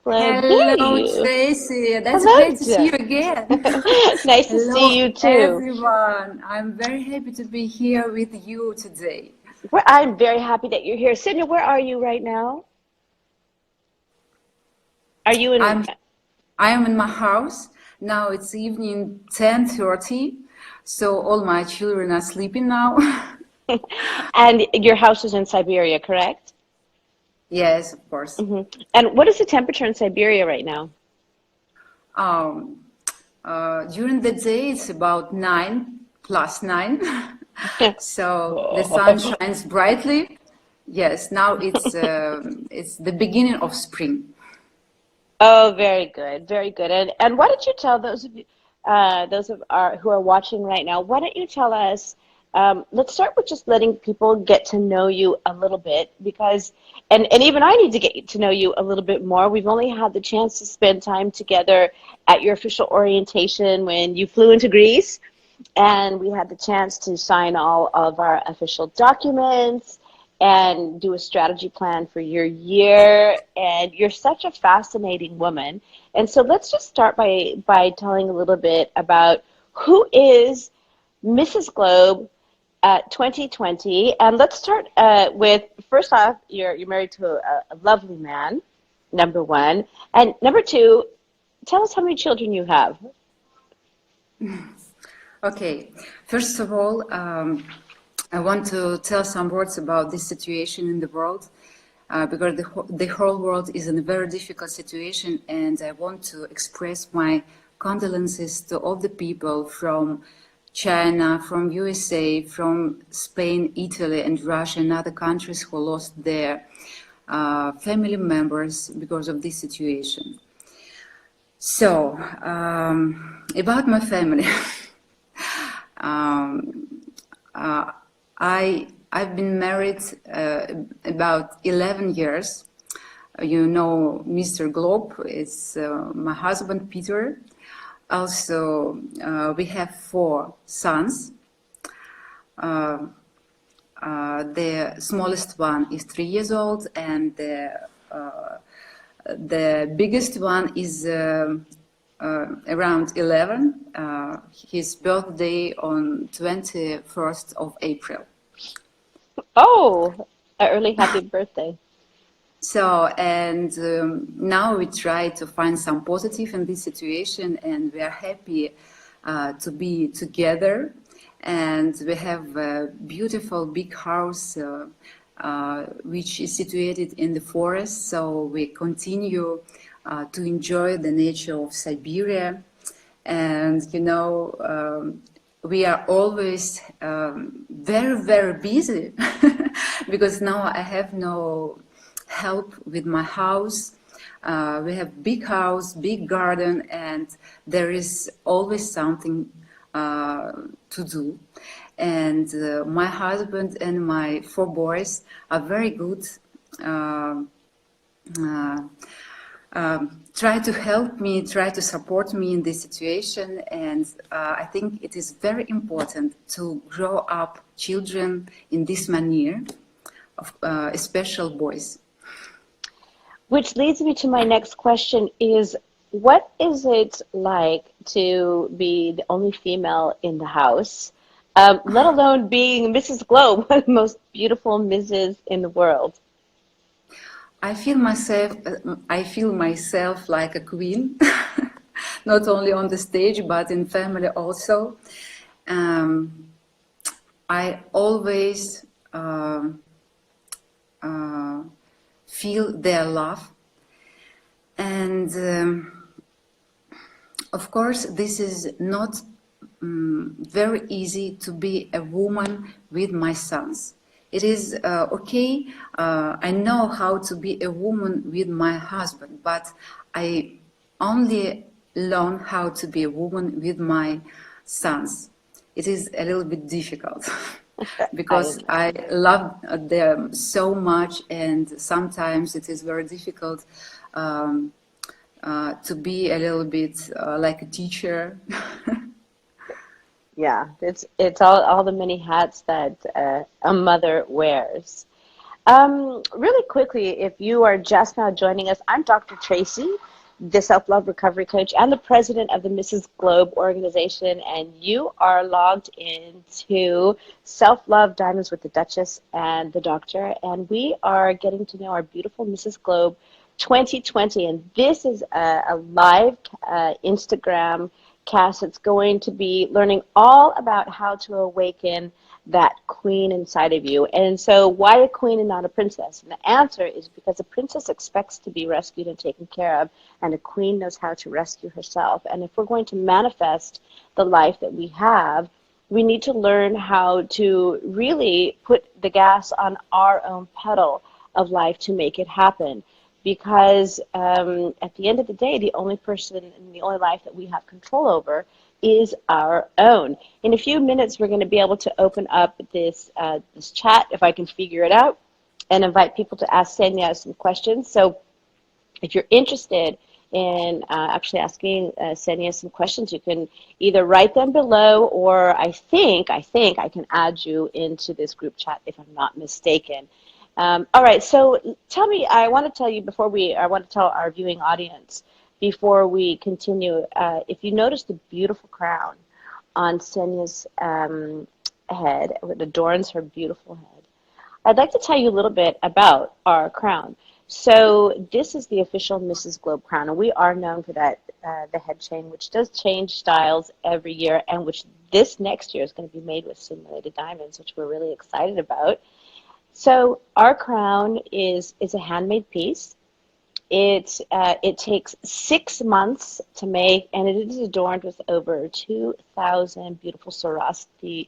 glad. Hello, Yay! Tracy. That's Hello, great to see you Jen. again. Nice to Hello, see you too. everyone. I'm very happy to be here with you today. I'm very happy that you're here. Ksenia, where are you right now? Are you in? I'm I am in my house. Now it's evening 10:30, so all my children are sleeping now. And your house is in Siberia, correct? Yes, of course. hmm And what is the temperature in Siberia right now? Um, During the day, it's about 9 plus 9. So the sun Oh, shines brightly. Yes, now it's the beginning of spring. oh, very good, very good. And why don't you tell those of you, those of our who are watching right now, why don't you tell us? Let's start with just letting people get to know you a little bit because, and even I need to get to know you a little bit more. We've only had the chance to spend time together at your official orientation when you flew into Greece, and we had the chance to sign all of our official documents and do a strategy plan for your year. And you're such a fascinating woman. And so let's just start by telling a little bit about who is Mrs. Globe 2020. And let's start with, first off, you're married to a lovely man, number one. And number two, tell us how many children you have. Okay, first of all, I want to tell some words about this situation in the world because the whole world is in a very difficult situation, and I want to express my condolences to all the people from China, from USA, from Spain, Italy, and Russia, and other countries who lost their family members because of this situation. So, about my family. Um, uh, I've been married about 11 years. You know, Mr. Globe is my husband, Peter. Also, we have 4 sons. The smallest one is 3 years old, and the biggest one is around 11. His birthday on 21st of April. Oh, an early happy birthday. So, and now we try to find some positive in this situation, and we are happy to be together. And we have a beautiful big house which is situated in the forest. So we continue to enjoy the nature of Siberia. And, you know, we are always very, very busy because now I have no help with my house. We have big house, big garden, and there is always something to do. And my husband and my 4 boys are very good. Uh, uh, Try to help me, try to support me in this situation. And I think it is very important to grow up children in this manner, especially boys. Which leads me to my next question is, what is it like to be the only female in the house, let alone being Mrs. Globe, one of the most beautiful Mrs. in the world? I feel myself like a queen, not only on the stage, but in family also. Um, I always uh, feel their love. And of course, this is not very easy to be a woman with my sons. It is okay. I know how to be a woman with my husband, but I only learn how to be a woman with my sons. It is a little bit difficult I because I imagine. love them so much, and sometimes it is very difficult um, to be a little bit like a teacher. Yeah, it's all the many hats that a mother wears. Really quickly, if you are just now joining us, I'm Dr. Tracy, the self-love recovery coach and the president of the Mrs. Globe organization, and you are logged into Self-Love Diamonds with the Duchess and the Doctor, and we are getting to know our beautiful Mrs. Globe 2020, and this is a live Instagram cast. It's going to be learning all about how to awaken that queen inside of you. And so why a queen and not a princess? And the answer is because a princess expects to be rescued and taken care of, and a queen knows how to rescue herself. And if we're going to manifest the life that we have, we need to learn how to really put the gas on our own pedal of life to make it happen. Because at the end of the day, the only person and the only life that we have control over is our own. In a few minutes, we're going to be able to open up this chat, if I can figure it out, and invite people to ask Ksenia some questions. So if you're interested in actually asking Ksenia some questions, you can either write them below, or I think I can add you into this group chat if I'm not mistaken. All right, so tell me, I want to tell you I want to tell our viewing audience before we continue, if you notice the beautiful crown on Ksenia's head, it adorns her beautiful head, I'd like to tell you a little bit about our crown. So this is the official Mrs. Globe crown, and we are known for that, the head chain, which does change styles every year, and which this next year is going to be made with simulated diamonds, which we're really excited about. So our crown is a handmade piece. It takes 6 months to make, and it is adorned with over 2,000 beautiful Swarovski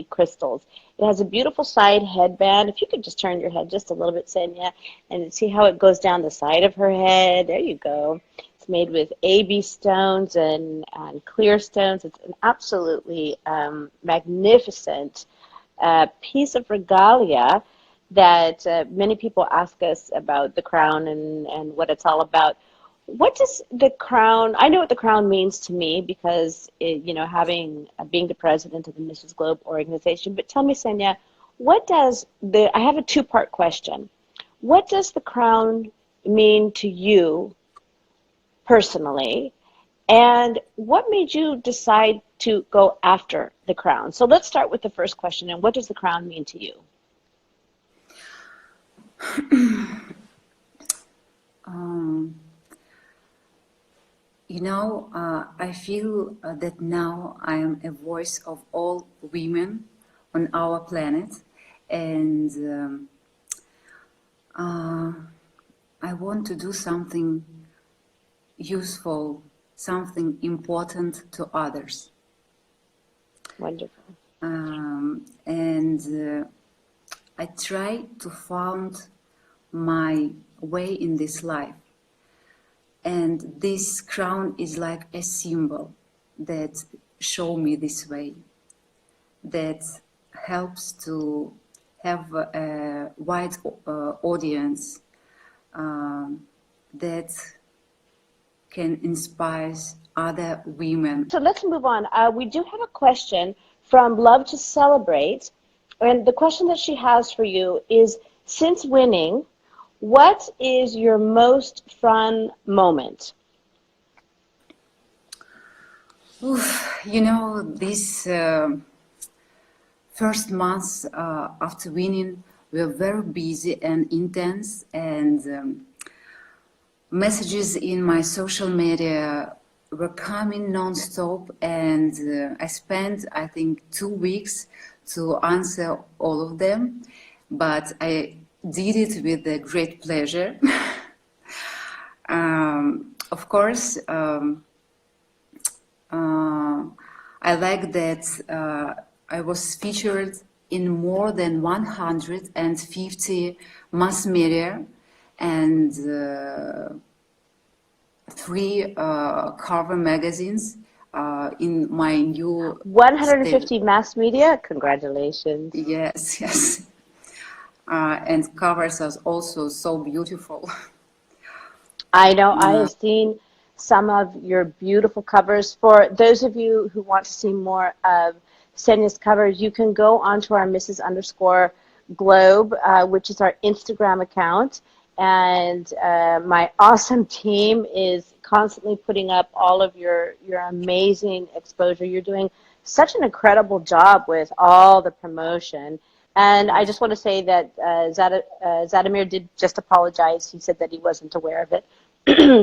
crystals. It has a beautiful side headband. If you could just turn your head just a little bit, Ksenia, and see how it goes down the side of her head. There you go. It's made with AB stones and clear stones. It's an absolutely magnificent piece of regalia that many people ask us about the crown and what it's all about. What does the crown, I know what the crown means to me because, being the president of the Mrs. Globe organization, but tell me, Ksenia, I have a two-part question. What does the crown mean to you personally? And what made you decide to go after the crown? So let's start with the first question. And what does the crown mean to you? Um, I feel that now I am a voice of all women on our planet, and I want to do something useful, something important to others. Wonderful. And I try to find my way in this life. And this crown is like a symbol that show me this way, that helps to have a wide audience, that can inspire other women. So let's move on. We do have a question from Love to Celebrate. And the question that she has for you is, since winning, what is your most fun moment? This first months after winning, we were very busy and intense, and messages in my social media were coming non-stop, and I spent, I think, 2 weeks to answer all of them, but I did it with a great pleasure. Of course, I like that I was featured in more than 150 mass media and 3 cover magazines in my new 150 mass media? Congratulations. Yes, yes. And covers are also so beautiful. I know, I have seen some of your beautiful covers. For those of you who want to see more of Ksenia's covers, you can go onto our Mrs. Globe, which is our Instagram account. And my awesome team is constantly putting up all of your amazing exposure. You're doing such an incredible job with all the promotion. And I Yes. just want to say that Zadimir did just apologize. He said that he wasn't aware of it.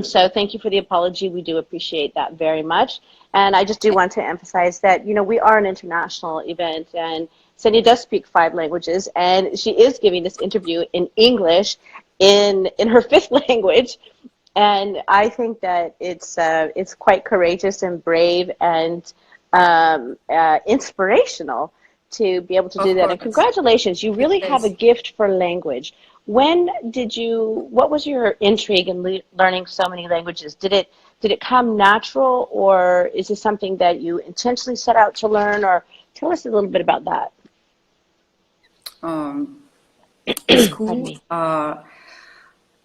So thank you for the apology. We do appreciate that very much. And I just do want to emphasize that, we are an international event, and Ksenia does speak 5 languages, and she is giving this interview in English in her fifth language. And I think that it's quite courageous and brave and inspirational to be able to do Of that. And course. congratulations, you really have a Yes. gift for language. What was your intrigue in learning so many languages? Did it come natural, or is this something that you intentionally set out to learn? Or tell us a little bit about that. Um, in Pardon school, me.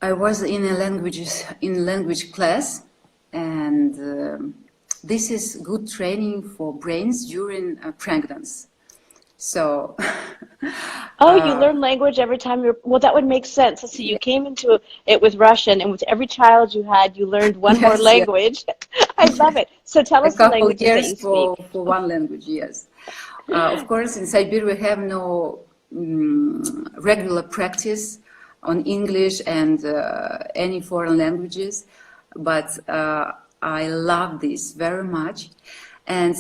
I was in language class, and this is good training for brains during pregnancy. So, Oh, you uh, learn language every time well, that would make sense. Let's see, you yeah, came into it with Russian, and with every child you had, you learned one more yes, yes, language. I love it. So tell a us the couple languages that years you speak. for one language. Yes, of course, in Siberia we have no regular practice on English and any foreign languages, but I love this very much. And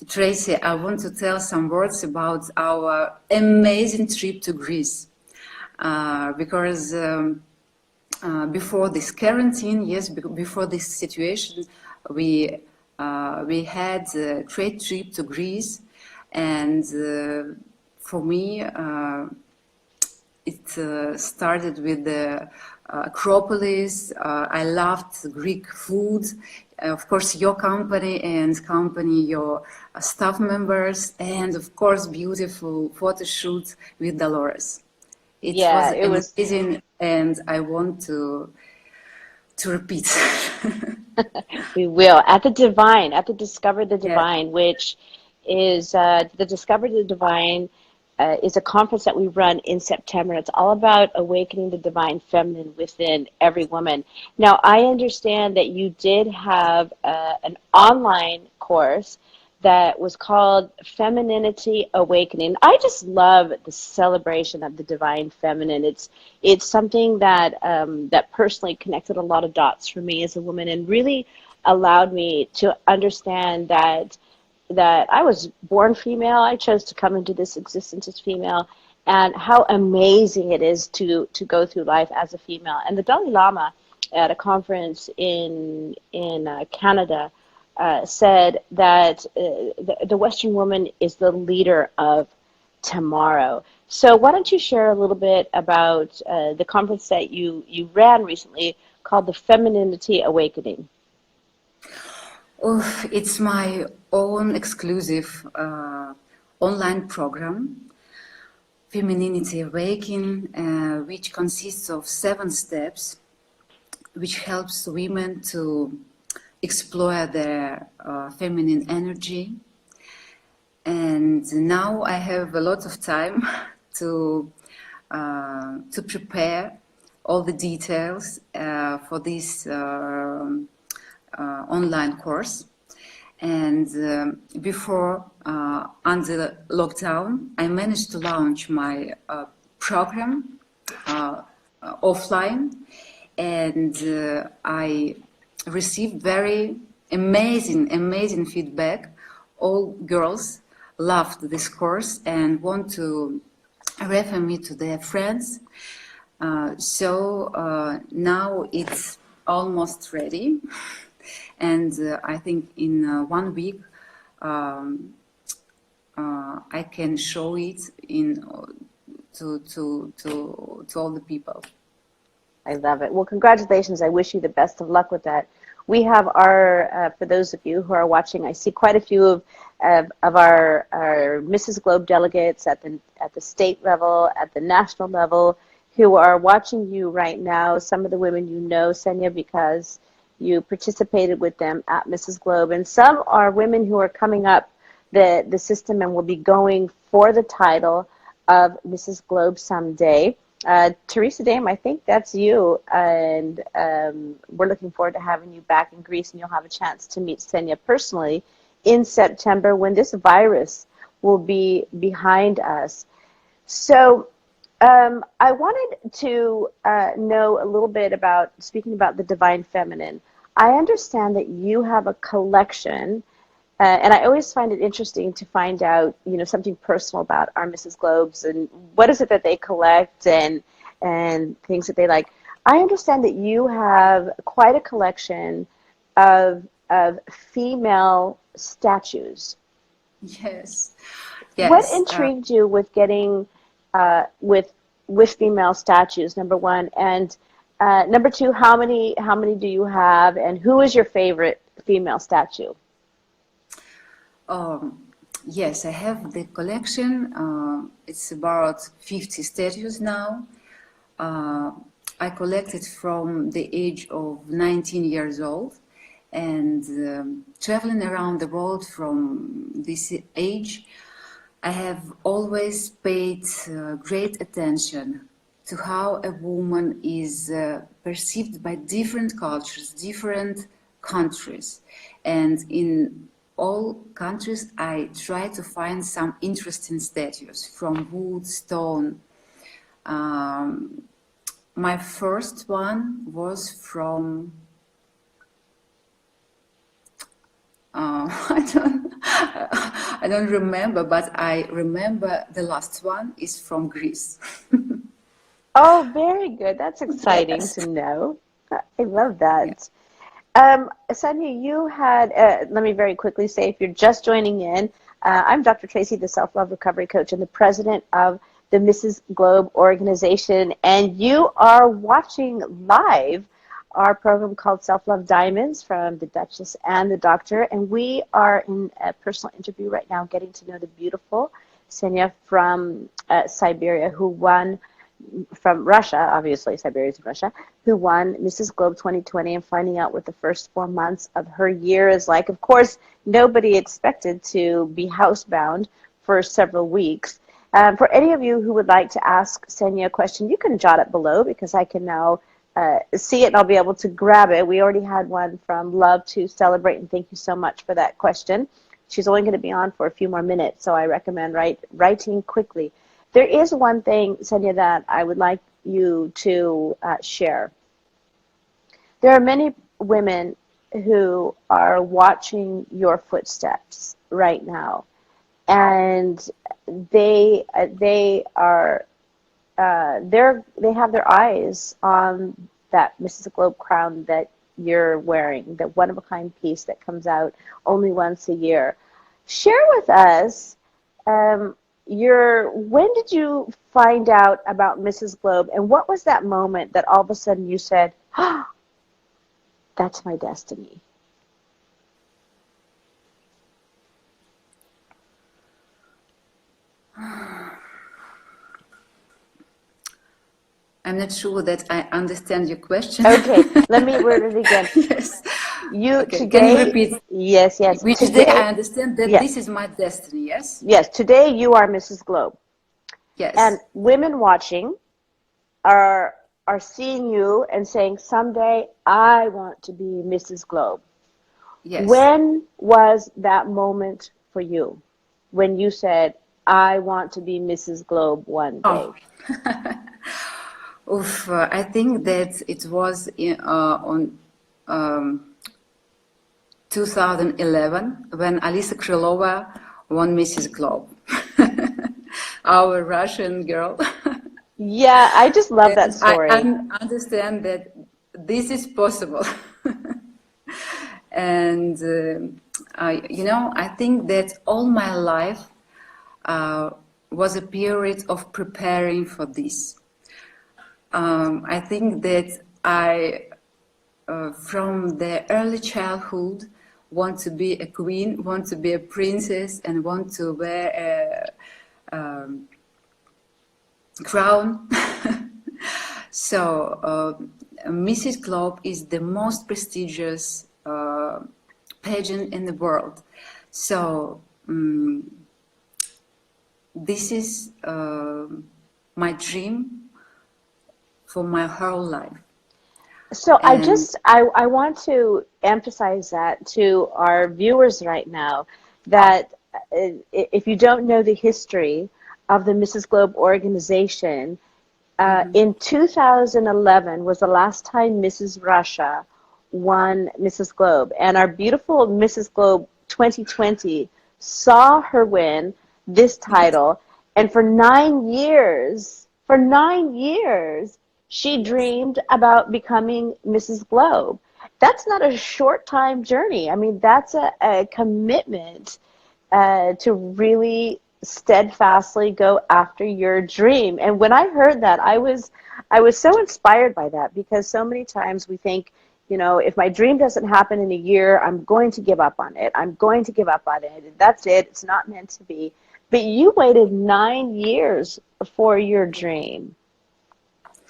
Tracy, I want to tell some words about our amazing trip to Greece, because before this quarantine, yes, before this situation, we we had a great trip to Greece, and for me, it started with the Acropolis. I loved Greek food. Of course, your company and company, your staff members, and of course, beautiful photo shoot with Dolores. It Yeah, was it was. amazing, and I want to repeat. We will at the Discover the Yeah. Divine, which is the Discover the Divine is a conference that we run in September. It's all about awakening the divine feminine within every woman. Now, I understand that you did have an online course that was called Femininity Awakening. I just love the celebration of the divine feminine. It's something that that personally connected a lot of dots for me as a woman, and really allowed me to understand that I was born female. I chose to come into this existence as female, and how amazing it is to go through life as a female. And the Dalai Lama at a conference in Canada said that the Western woman is the leader of tomorrow. So why don't you share a little bit about the conference that you ran recently called the Femininity Awakening? Oh, it's my own exclusive online program, Femininity Awakening, which consists of 7 steps, which helps women to explore their feminine energy. And now I have a lot of time to prepare all the details for this online course. And before, under lockdown, I managed to launch my program offline, and I received very amazing feedback. All girls loved this course and want to refer me to their friends. So now it's almost ready, and I think in 1 week I can show it in to all the people. I love it. Well, congratulations. I wish you the best of luck with that. We have for those of you who are watching, I see quite a few of our Mrs. Globe delegates at the state level, at the national level, who are watching you right now. Some of the women you know, Ksenia, because you participated with them at Mrs. Globe, and some are women who are coming up the system and will be going for the title of Mrs. Globe someday. Teresa Dame, I think that's you, and we're looking forward to having you back in Greece, and you'll have a chance to meet Ksenia personally in September when this virus will be behind us. So I wanted to know a little bit about, speaking about the divine feminine. I understand that you have a collection, and I always find it interesting to find out, something personal about our Mrs. Globes and what is it that they collect and things that they like. I understand that you have quite a collection of female statues. Yes, What yes. intrigued you with getting with female statues? Number one, and number two, how many do you have, and who is your favorite female statue? Um, yes, I have the collection. It's about 50 statues now. Uh, I collected from the age of 19 years old, and traveling around the world from this age, I have always paid great attention to how a woman is perceived by different cultures, different countries. And in all countries, I try to find some interesting statues from wood, stone. Um, my first one was from I don't, I don't remember, but I remember the last one is from Greece. Oh, very good. That's exciting Yes. to know. I love Yeah. that. Sonia, you had, let me very quickly say, if you're just joining in, I'm Dr. Tracy, the Self-Love Recovery Coach and the president of the Mrs. Globe organization, and you are watching live our program called Self-Love Diamonds from the Duchess and the Doctor, and we are in a personal interview right now getting to know the beautiful Ksenia from Siberia, who won from Russia, obviously Siberia's in Russia, who won Mrs. Globe 2020, and finding out what the first 4 months of her year is like. Of course, nobody expected to be housebound for several weeks. For any of you who would like to ask Ksenia a question, you can jot it below because I can now see it and I'll be able to grab it. We already had one from Love to Celebrate, and thank you so much for that question. She's only going to be on for a few more minutes, so I recommend writing quickly. There is one thing, Ksenia, that I would like you to share. There are many women who are watching your footsteps right now, and they are they have their eyes on that Mrs. Globe crown that you're wearing, the one of a kind piece that comes out only once a year. Share with us um, when did you find out about Mrs. Globe, and what was that moment that all of a sudden you said, "Ah, that's my destiny"? I'm not sure that I understand your question. Okay, let me word it again. Yes. You Okay. Can you today, repeat? yes, Which day today, I understand that yes, this is my destiny, yes? yes, today you are Mrs. Globe, and Yes. women watching are seeing you and saying, "Someday I want to be Mrs. Globe." Yes. When was that moment for you? When you said, "I want to be Mrs. Globe one Oh, day"? oof, I think that it was on um, 2011 when Alisa Krylova won Mrs. Globe, our Russian girl. Yeah, I just love that And I story. understand that this is possible. And I think that all my life uh, was a period of preparing for this. I think that from the early childhood, want to be a queen, want to be a princess, and want to wear a crown. So, Mrs. Globe is the most prestigious pageant in the world. So, this is my dream for my whole life. So And I want to emphasize that to our viewers right now, that if you don't know the history of the Mrs. Globe organization, in 2011 was the last time Mrs. Russia won Mrs. Globe. And our beautiful Mrs. Globe 2020 saw her win this yes, title. And for 9 years, she yes, dreamed about becoming Mrs. Globe. That's not a short time journey. I mean, that's a commitment to really steadfastly go after your dream. And when I heard that, I was so inspired by that, because so many times we think, if my dream doesn't happen in a year, I'm going to give up on it. I'm going to give up on it. That's it. It's not meant to be. But you waited 9 years for your dream.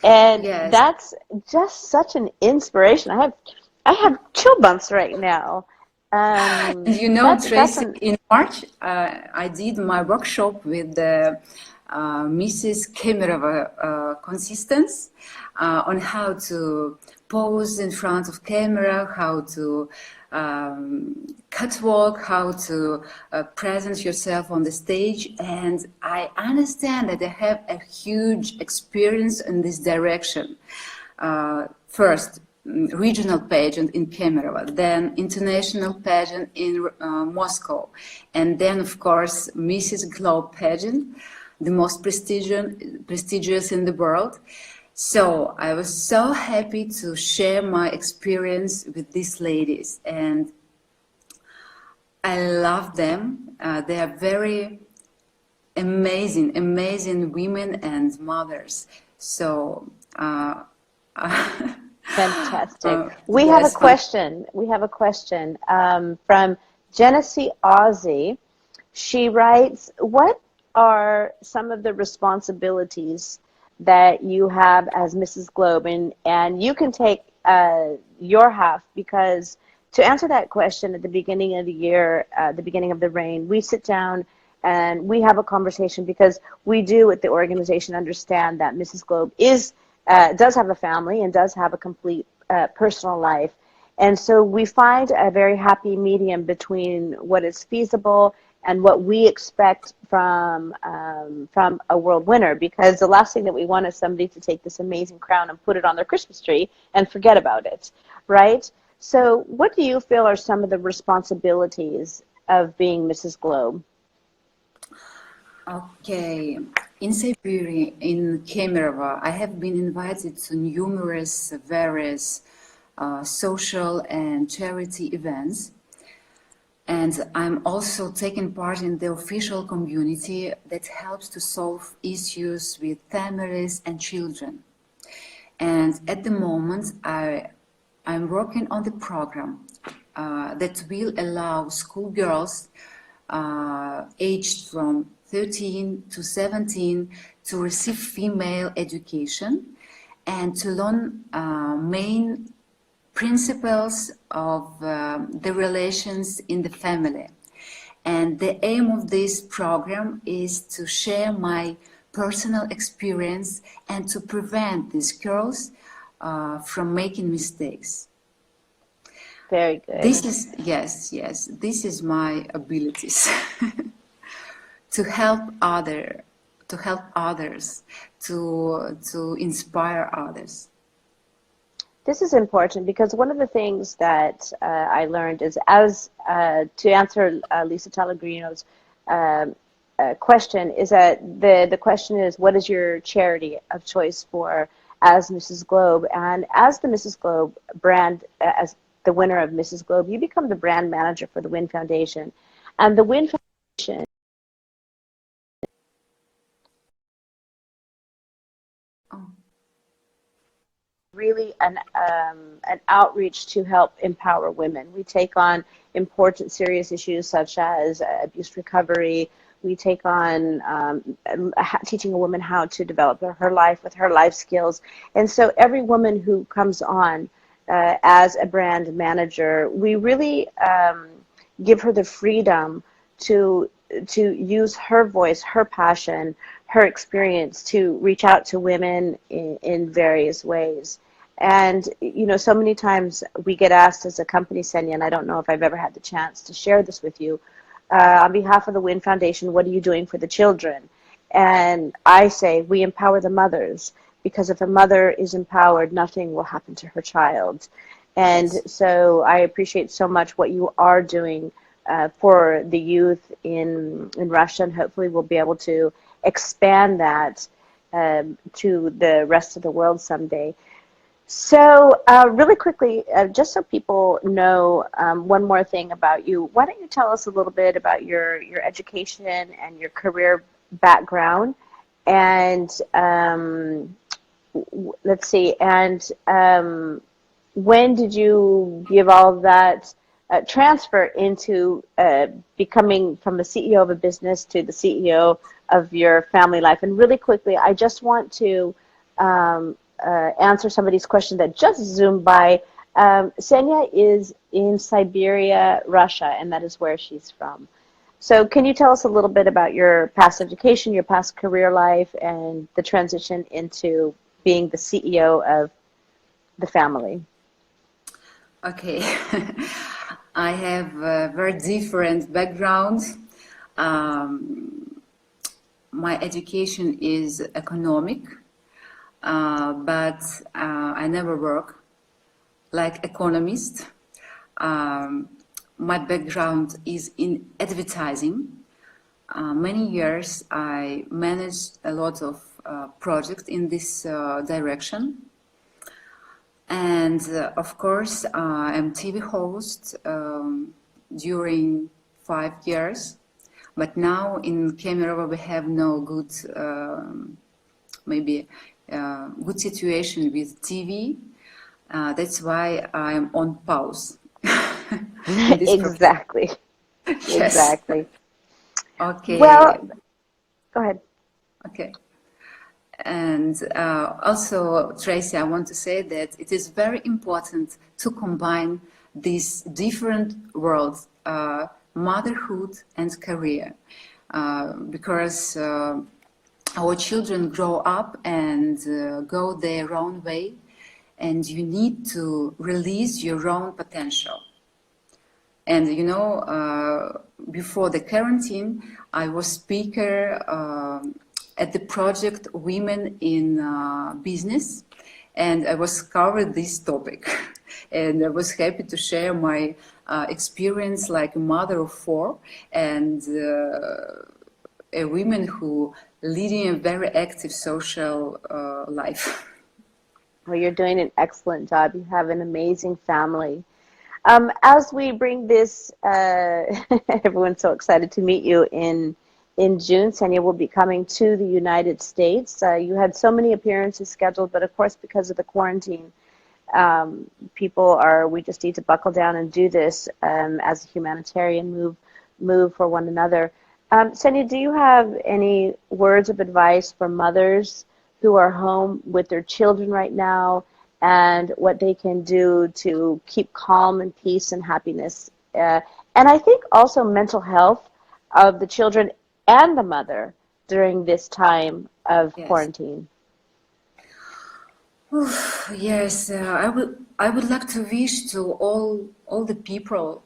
And yes. that's just such an inspiration. I have chill bumps right now. And you know, That's Tracy, an in March, I did my workshop with Mrs. Kemerova consistence on how to pose in front of camera, how to catwalk, how to present yourself on the stage. And I understand that I have a huge experience in this direction. First, regional pageant in Kemerovo, then international pageant in Moscow, and then, of course, Mrs. Globe pageant, the most prestigious in the world. So I was so happy to share my experience with these ladies, and I love them. They are very amazing women and mothers. So fantastic. We have a yes, question. We have a question from Genesee Ozzy. She writes, "What are some of the responsibilities that you have as Mrs. Globe?" And you can take your half, because to answer that question at the beginning of the year, the beginning of the reign, we sit down and we have a conversation, because we do at the organization understand that Mrs. Globe does have a family and does have a complete personal life. And so we find a very happy medium between what is feasible and what we expect from a world winner, because the last thing that we want is somebody to take this amazing crown and put it on their Christmas tree and forget about it, right? So what do you feel are some of the responsibilities of being Mrs. Globe? okay. In Siberia, in Kemerovo, I have been invited to numerous various social and charity events. And I'm also taking part in the official community that helps to solve issues with families and children. And at the moment, I'm working on the program that will allow schoolgirls aged from 13 to 17 to receive female education and to learn main principles of the relations in the family. And the aim of this program is to share my personal experience and to prevent these girls from making mistakes. Very good. This is, yes, this is my abilities to help to help others, to inspire others. This is important, because one of the things that I learned is, to answer Lisa Pellegrino's question, is that the question is, what is your charity of choice for as Mrs. Globe? And as the Mrs. Globe brand, as the winner of Mrs. Globe, you become the brand manager for the Win Foundation. And the Win Foundation Oh, really an outreach to help empower women. We take on important, serious issues such as abuse recovery. We take on teaching a woman how to develop her life with her life skills. And so every woman who comes on as a brand manager, we really give her the freedom to to use her voice, her passion, her experience to reach out to women in various ways. And, you know, so many times we get asked as a company, Ksenia, and I don't know if I've ever had the chance to share this with you, on behalf of the WIN Foundation, what are you doing for the children? And I say we empower the mothers, because if a mother is empowered, nothing will happen to her child. And Yes. so I appreciate so much what you are doing for the youth in Russia, and hopefully we'll be able to expand that to the rest of the world someday. So really quickly, just so people know one more thing about you, why don't you tell us a little bit about your education and your career background, and let's see, and when did you give all of that transfer into becoming from the CEO of a business to the CEO of your family life? And really quickly, I just want to answer somebody's question that just zoomed by. Ksenia is in Siberia, Russia, and that is where she's from. So can you tell us a little bit about your past education, your past career life, and the transition into being the CEO of the family? Okay. I have a very different background. Um, my education is economic, but I never work like economist. Um, my background is in advertising. Many years I managed a lot of projects in this direction. And of course, I'm TV host during 5 years. But now in Kemerovo we have no good, maybe good situation with TV. That's why I'm on pause in this profession. Exactly. Yes. Exactly. Okay. Well, go ahead. Okay. And also, Tracy, I want to say that it is very important to combine these different worlds, motherhood and career, because our children grow up and go their own way, and you need to release your own potential. And you know, before the quarantine, I was speaker at the project Women in Business, and I was covered this topic. And I was happy to share my experience like a mother of four and a woman who leading a very active social life. Well, you're doing an excellent job. You have an amazing family. As we bring this, everyone's so excited to meet you in June. Ksenia will be coming to the United States. You had so many appearances scheduled, but of course, because of the quarantine, people are. We just need to buckle down and do this as a humanitarian move for one another. Ksenia, do you have any words of advice for mothers who are home with their children right now, and what they can do to keep calm and peace and happiness? And I think also mental health of the children and the mother during this time of Yes. quarantine. Yes, I would like to wish to all the people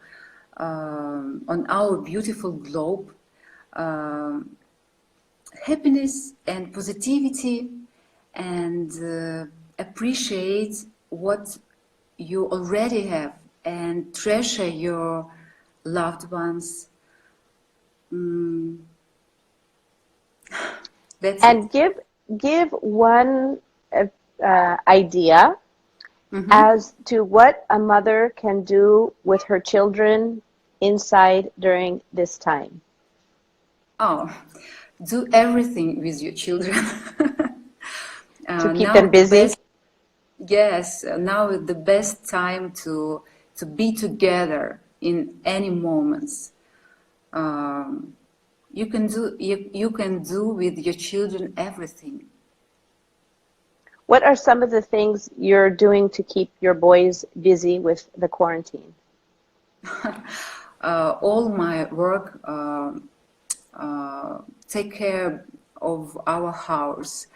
on our beautiful globe um happiness and positivity, and appreciate what you already have and treasure your loved ones. Mm, that's it. And give one idea Hmm. as to what a mother can do with her children inside during this time Oh, do everything with your children. to keep Now them the busy. best, yes, now is the best time to be together in any moments. Um, you can do with your children everything. What are some of the things you're doing to keep your boys busy with the quarantine? All my work take care of our house,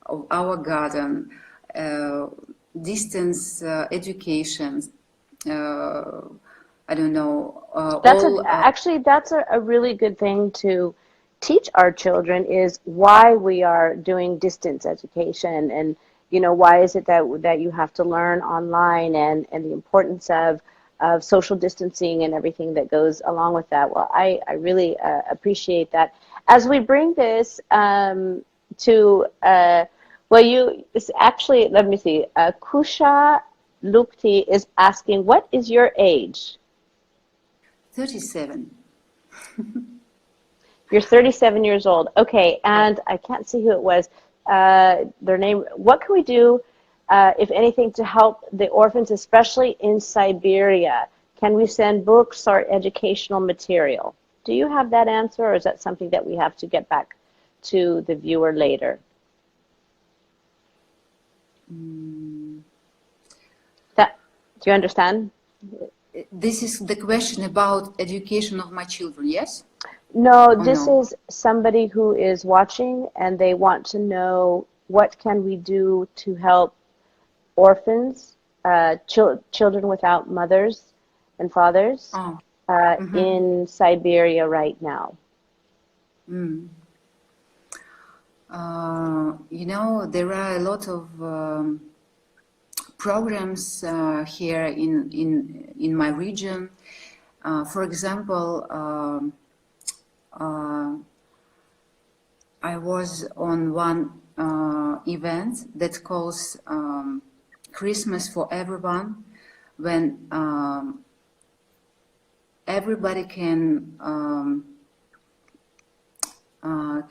of our garden, uh, distance education, uh, I don't know, all. Actually, that's a really good thing to teach our children is why we are doing distance education, and why is it that you have to learn online, and the importance of social distancing and everything that goes along with that. Well, I really appreciate that. As we bring this to well, it's actually, let me see, Kusha Lukti is asking, what is your age? 37. You're 37 years old. Okay, and I can't see who it was. Their name. What can we do, if anything, to help the orphans, especially in Siberia? Can we send books or educational material? Do you have that answer, or is that something that we have to get back to the viewer later? That, do you understand? This is the question about education of my children, yes No, or this no? is somebody who is watching and they want to know what can we do to help orphans, children without mothers and fathers, Oh, in Siberia right now. there are a lot of programs here in my region. For example, I was on one event that calls Christmas for Everyone, when everybody can um, uh,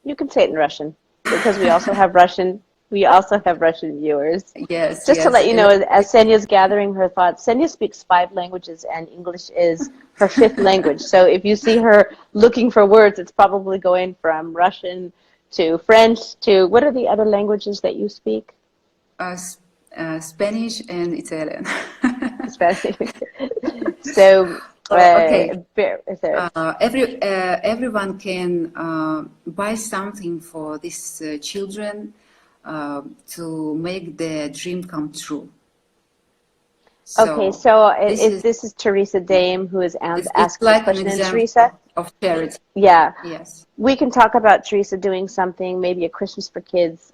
You can say it in Russian because we also have Russian viewers. yes, Just to yes, let you know, as Ksenia's gathering her thoughts, Ksenia speaks 5 languages and English is her fifth language. So if you see her looking for words, it's probably going from Russian to French to, what are the other languages that you speak? uh, Spanish and Italian. Spanish. So, Okay, so everyone can buy something for these children to make their dream come true. okay, So so this if is this is Teresa Dame who is it's asking the like an question, example Teresa, of charity. yeah, Yes. we can talk about Teresa doing something, maybe a Christmas for kids,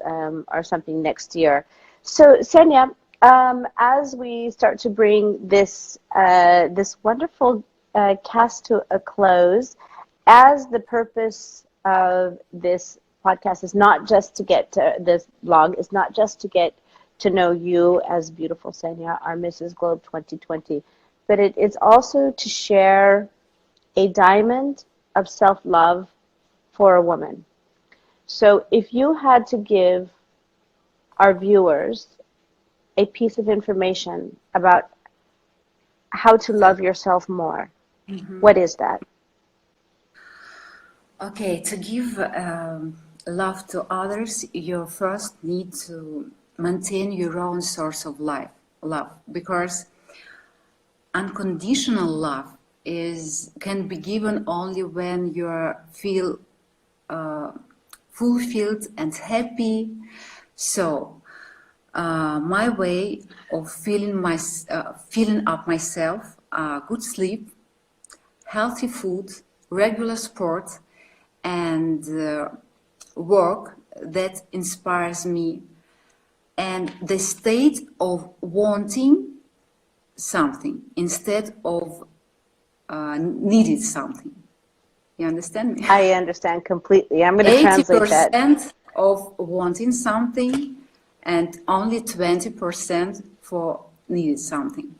or something next year. So, Ksenia, as we start to bring this wonderful cast to a close, as the purpose of this podcast is not just to get to this blog, is not just to get to know you as beautiful Ksenia, our Mrs. Globe 2020, but it's also to share a diamond of self-love for a woman. So if you had to give our viewers a piece of information about how to love yourself more, what is that? Okay, to give love to others, you first need to maintain your own source of love, because unconditional love is can be given only when you feel uh, fulfilled and happy. So, my way of filling up myself: good sleep, healthy food, regular sport, and work that inspires me, and the state of wanting something instead of needed something. You understand me? I understand completely. I'm going to translate that. 80% of wanting something and only 20% for needed something.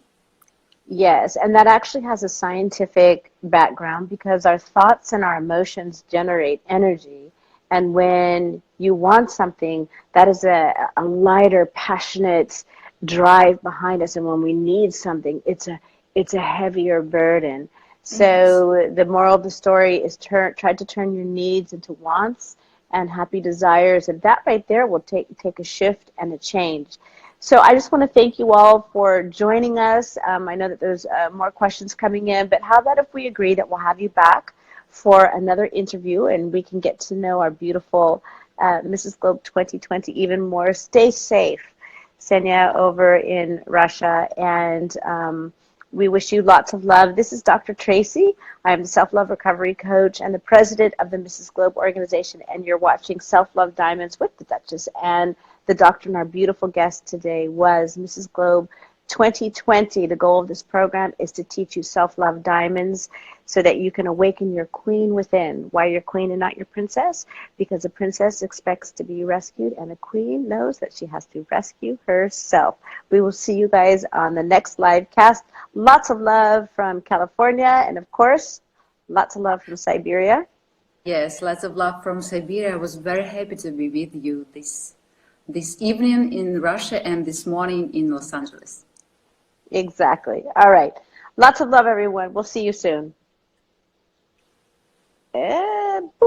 Yes, and that actually has a scientific background because our thoughts and our emotions generate energy. And when you want something, that is a lighter, passionate drive behind us. And when we need something, it's a heavier burden. Yes. So the moral of the story is try to turn your needs into wants and happy desires, and that right there will take a shift and a change. So I just want to thank you all for joining us. I know that there's more questions coming in, but how about if we agree that we'll have you back for another interview and we can get to know our beautiful Mrs. Globe 2020 even more. Stay safe, Ksenia, over in Russia, and we wish you lots of love. This is Dr. Tracy. I'm the Self-Love Recovery Coach and the president of the Mrs. Globe organization, and you're watching Self-Love Diamonds with the Duchess. And the doctor and our beautiful guest today was Mrs. Globe 2020. The goal of this program is to teach you self-love diamonds so that you can awaken your queen within. Why you're queen and not your princess? Because a princess expects to be rescued, and a queen knows that she has to rescue herself. We will see you guys on the next live cast. Lots of love from California, and of course, lots of love from Siberia. Yes, lots of love from Siberia. I was very happy to be with you this evening in Russia and this morning in Los Angeles. Exactly. All right. Lots of love, everyone. We'll see you soon. And boom.